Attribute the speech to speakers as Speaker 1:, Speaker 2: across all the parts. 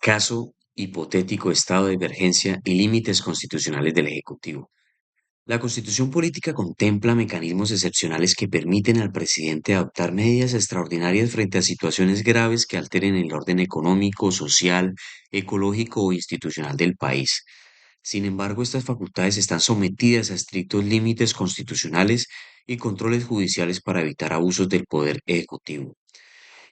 Speaker 1: caso hipotético estado de emergencia y límites constitucionales del Ejecutivo. La Constitución política contempla mecanismos excepcionales que permiten al presidente adoptar medidas extraordinarias frente a situaciones graves que alteren el orden económico, social, ecológico o institucional del país. Sin embargo, estas facultades están sometidas a estrictos límites constitucionales y controles judiciales para evitar abusos del poder ejecutivo.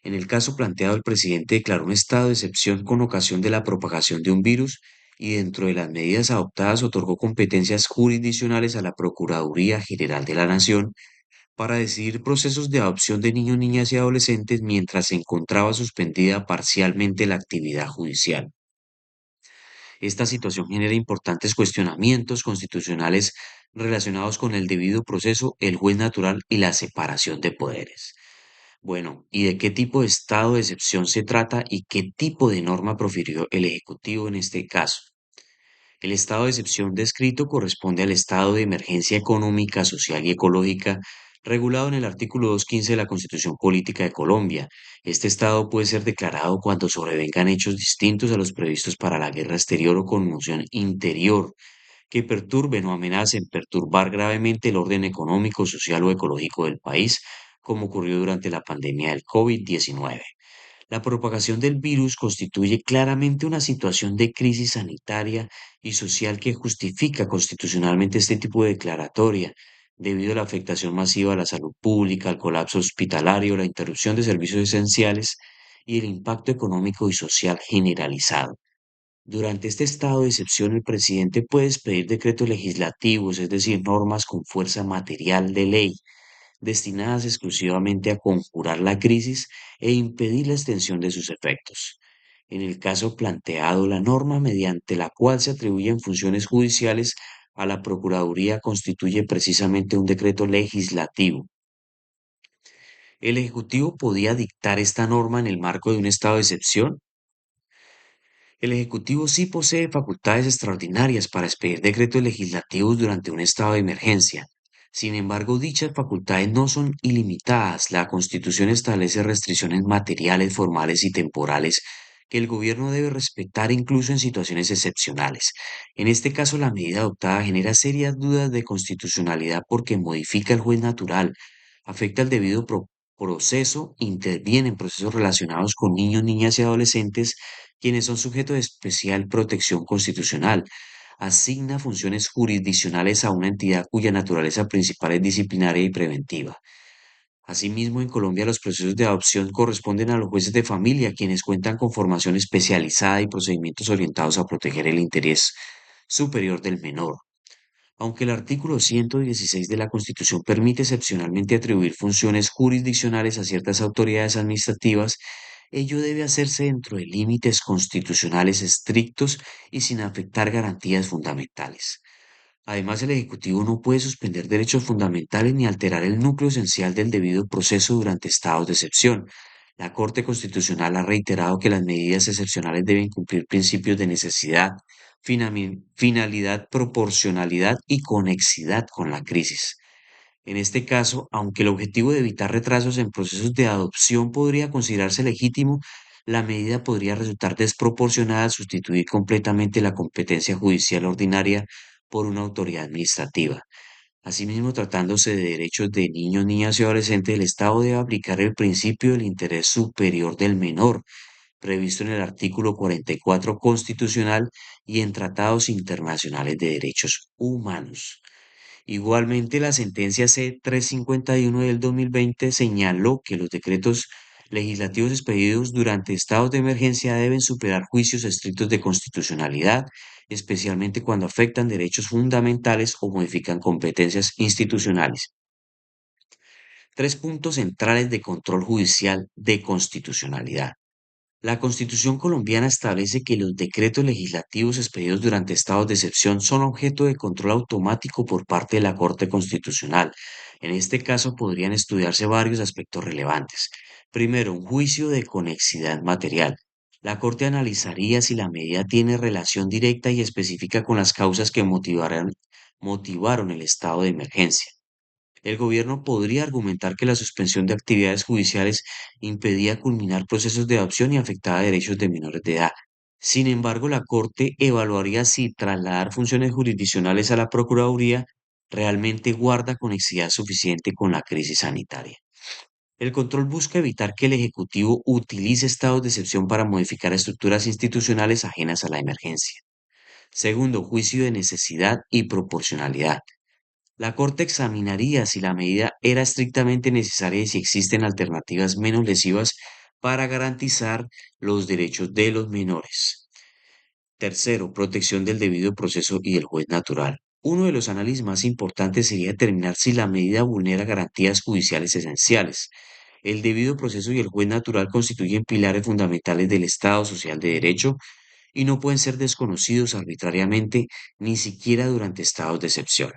Speaker 1: En el caso planteado, el presidente declaró un estado de excepción con ocasión de la propagación de un virus y dentro de las medidas adoptadas otorgó competencias jurisdiccionales a la Procuraduría General de la Nación para decidir procesos de adopción de niños, niñas y adolescentes mientras se encontraba suspendida parcialmente la actividad judicial. Esta situación genera importantes cuestionamientos constitucionales relacionados con el debido proceso, el juez natural y la separación de poderes. Bueno, ¿y de qué tipo de estado de excepción se trata y qué tipo de norma profirió el Ejecutivo en este caso? El estado de excepción descrito corresponde al estado de emergencia económica, social y ecológica regulado en el artículo 215 de la Constitución Política de Colombia. Este estado puede ser declarado cuando sobrevengan hechos distintos a los previstos para la guerra exterior o conmoción interior que perturben o amenacen perturbar gravemente el orden económico, social o ecológico del país, como ocurrió durante la pandemia del COVID-19. La propagación del virus constituye claramente una situación de crisis sanitaria y social que justifica constitucionalmente este tipo de declaratoria, debido a la afectación masiva a la salud pública, al colapso hospitalario, la interrupción de servicios esenciales y el impacto económico y social generalizado. Durante este estado de excepción, el presidente puede expedir decretos legislativos, es decir, normas con fuerza material de ley, destinadas exclusivamente a conjurar la crisis e impedir la extensión de sus efectos. En el caso planteado, la norma mediante la cual se atribuyen funciones judiciales a la Procuraduría constituye precisamente un decreto legislativo. ¿El Ejecutivo podía dictar esta norma en el marco de un estado de excepción? El Ejecutivo sí posee facultades extraordinarias para expedir decretos legislativos durante un estado de emergencia. Sin embargo, dichas facultades no son ilimitadas. La Constitución establece restricciones materiales, formales y temporales que el gobierno debe respetar incluso en situaciones excepcionales. En este caso, la medida adoptada genera serias dudas de constitucionalidad porque modifica el juez natural, afecta el debido proceso, interviene en procesos relacionados con niños, niñas y adolescentes quienes son sujetos de especial protección constitucional. Asigna funciones jurisdiccionales a una entidad cuya naturaleza principal es disciplinaria y preventiva. Asimismo, en Colombia los procesos de adopción corresponden a los jueces de familia, quienes cuentan con formación especializada y procedimientos orientados a proteger el interés superior del menor. Aunque el artículo 116 de la Constitución permite excepcionalmente atribuir funciones jurisdiccionales a ciertas autoridades administrativas, ello debe hacerse dentro de límites constitucionales estrictos y sin afectar garantías fundamentales. Además, el Ejecutivo no puede suspender derechos fundamentales ni alterar el núcleo esencial del debido proceso durante estados de excepción. La Corte Constitucional ha reiterado que las medidas excepcionales deben cumplir principios de necesidad, finalidad, proporcionalidad y conexidad con la crisis. En este caso, aunque el objetivo de evitar retrasos en procesos de adopción podría considerarse legítimo, la medida podría resultar desproporcionada al sustituir completamente la competencia judicial ordinaria por una autoridad administrativa. Asimismo, tratándose de derechos de niños, niñas y adolescentes, el Estado debe aplicar el principio del interés superior del menor, previsto en el artículo 44 constitucional y en tratados internacionales de derechos humanos. Igualmente, la sentencia C-351 del 2020 señaló que los decretos legislativos expedidos durante estados de emergencia deben superar juicios estrictos de constitucionalidad, especialmente cuando afectan derechos fundamentales o modifican competencias institucionales. Tres puntos centrales de control judicial de constitucionalidad. La Constitución colombiana establece que los decretos legislativos expedidos durante estados de excepción son objeto de control automático por parte de la Corte Constitucional. En este caso podrían estudiarse varios aspectos relevantes. Primero, un juicio de conexidad material. La Corte analizaría si la medida tiene relación directa y específica con las causas que motivaron el estado de emergencia. El gobierno podría argumentar que la suspensión de actividades judiciales impedía culminar procesos de adopción y afectaba derechos de menores de edad. Sin embargo, la Corte evaluaría si trasladar funciones jurisdiccionales a la Procuraduría realmente guarda conexidad suficiente con la crisis sanitaria. El control busca evitar que el Ejecutivo utilice estados de excepción para modificar estructuras institucionales ajenas a la emergencia. Segundo, juicio de necesidad y proporcionalidad. La Corte examinaría si la medida era estrictamente necesaria y si existen alternativas menos lesivas para garantizar los derechos de los menores. Tercero, protección del debido proceso y el juez natural. Uno de los análisis más importantes sería determinar si la medida vulnera garantías judiciales esenciales. El debido proceso y el juez natural constituyen pilares fundamentales del Estado social de derecho y no pueden ser desconocidos arbitrariamente, ni siquiera durante estados de excepción.